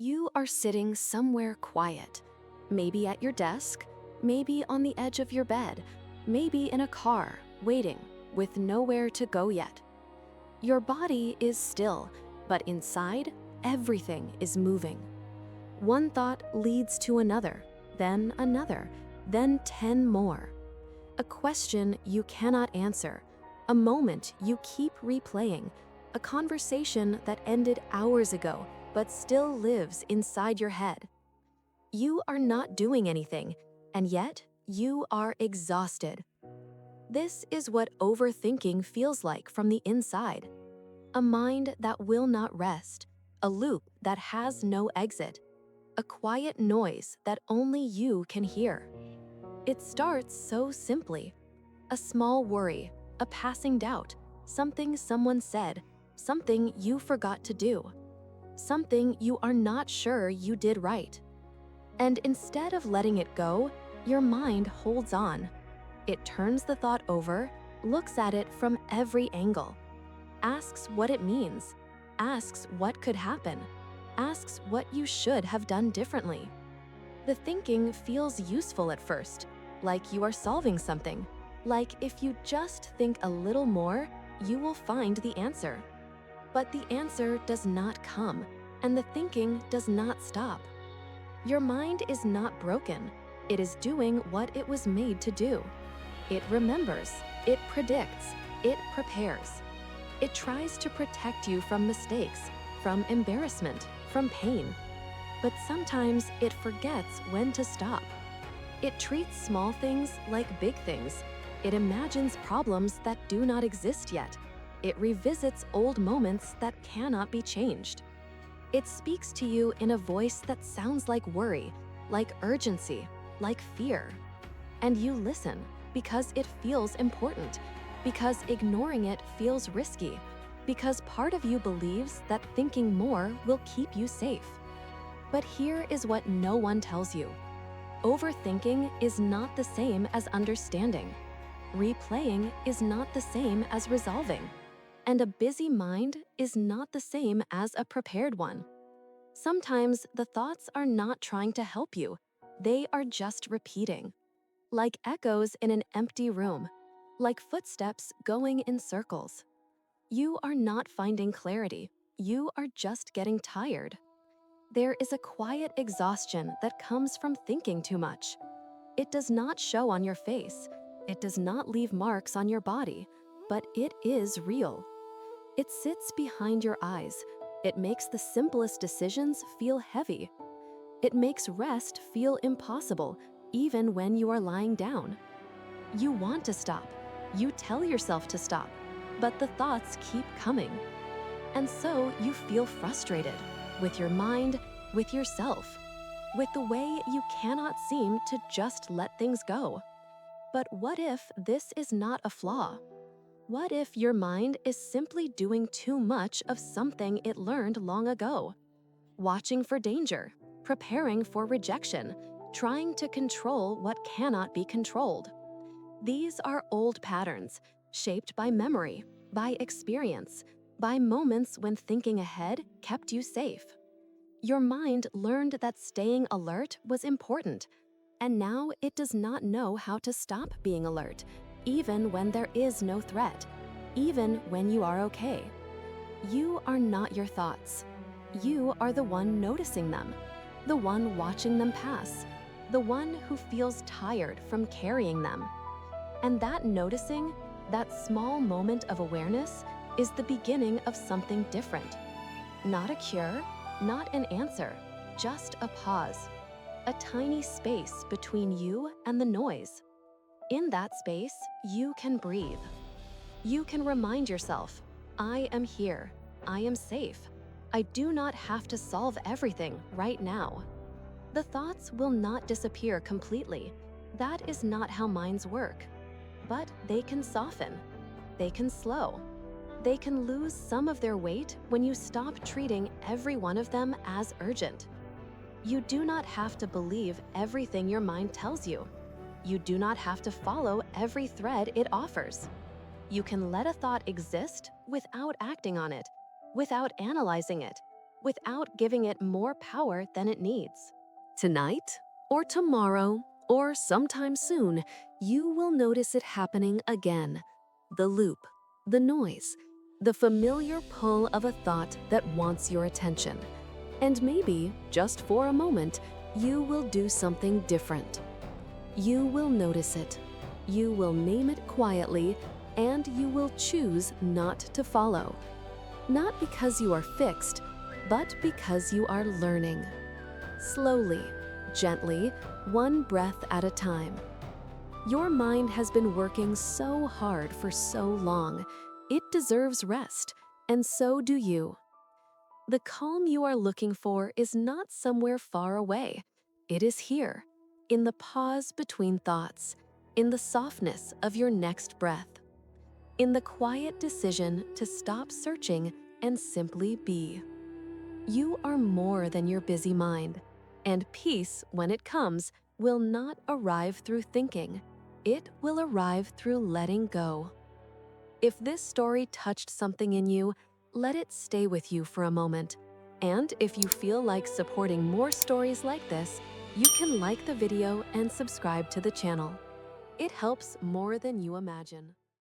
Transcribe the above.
You are sitting somewhere quiet, maybe at your desk, maybe on the edge of your bed, maybe in a car, waiting, with nowhere to go yet. Your body is still, but inside, everything is moving. One thought leads to another, then 10 more. A question you cannot answer, a moment you keep replaying, a conversation that ended hours ago but still lives inside your head. You are not doing anything, and yet you are exhausted. This is what overthinking feels like from the inside. A mind that will not rest, a loop that has no exit, a quiet noise that only you can hear. It starts so simply. A small worry, a passing doubt, something someone said, something you forgot to do, something you are not sure you did right. And instead of letting it go, your mind holds on. It turns the thought over, looks at it from every angle, asks what it means, asks what could happen, asks what you should have done differently. The thinking feels useful at first, like you are solving something, like if you just think a little more, you will find the answer. But the answer does not come, and the thinking does not stop. Your mind is not broken. It is doing what it was made to do. It remembers, it predicts, it prepares. It tries to protect you from mistakes, from embarrassment, from pain. But sometimes it forgets when to stop. It treats small things like big things. It imagines problems that do not exist yet. It revisits old moments that cannot be changed. It speaks to you in a voice that sounds like worry, like urgency, like fear. And you listen because it feels important, because ignoring it feels risky, because part of you believes that thinking more will keep you safe. But here is what no one tells you. Overthinking is not the same as understanding. Replaying is not the same as resolving. And a busy mind is not the same as a prepared one. Sometimes the thoughts are not trying to help you. They are just repeating. Like echoes in an empty room, like footsteps going in circles. You are not finding clarity. You are just getting tired. There is a quiet exhaustion that comes from thinking too much. It does not show on your face. It does not leave marks on your body, but it is real. It sits behind your eyes. It makes the simplest decisions feel heavy. It makes rest feel impossible, even when you are lying down. You want to stop. You tell yourself to stop, but the thoughts keep coming. And so you feel frustrated with your mind, with yourself, with the way you cannot seem to just let things go. But what if this is not a flaw? What if your mind is simply doing too much of something it learned long ago? Watching for danger, preparing for rejection, trying to control what cannot be controlled. These are old patterns, shaped by memory, by experience, by moments when thinking ahead kept you safe. Your mind learned that staying alert was important, and now it does not know how to stop being alert, even when there is no threat, even when you are okay. You are not your thoughts. You are the one noticing them, the one watching them pass, the one who feels tired from carrying them. And that noticing, that small moment of awareness, is the beginning of something different. Not a cure, not an answer, just a pause. A tiny space between you and the noise. In that space, you can breathe. You can remind yourself, I am here, I am safe. I do not have to solve everything right now. The thoughts will not disappear completely. That is not how minds work. But they can soften. They can slow. They can lose some of their weight when you stop treating every one of them as urgent. You do not have to believe everything your mind tells you. You do not have to follow every thread it offers. You can let a thought exist without acting on it, without analyzing it, without giving it more power than it needs. Tonight, or tomorrow, or sometime soon, you will notice it happening again. The loop, the noise, the familiar pull of a thought that wants your attention. And maybe, just for a moment, you will do something different. You will notice it. You will name it quietly, and you will choose not to follow. Not because you are fixed, but because you are learning. Slowly, gently, one breath at a time. Your mind has been working so hard for so long. It deserves rest, and so do you. The calm you are looking for is not somewhere far away. It is here, in the pause between thoughts, in the softness of your next breath, in the quiet decision to stop searching and simply be. You are more than your busy mind, and peace, when it comes, will not arrive through thinking. It will arrive through letting go. If this story touched something in you, let it stay with you for a moment. And if you feel like supporting more stories like this, you can like the video and subscribe to the channel. It helps more than you imagine.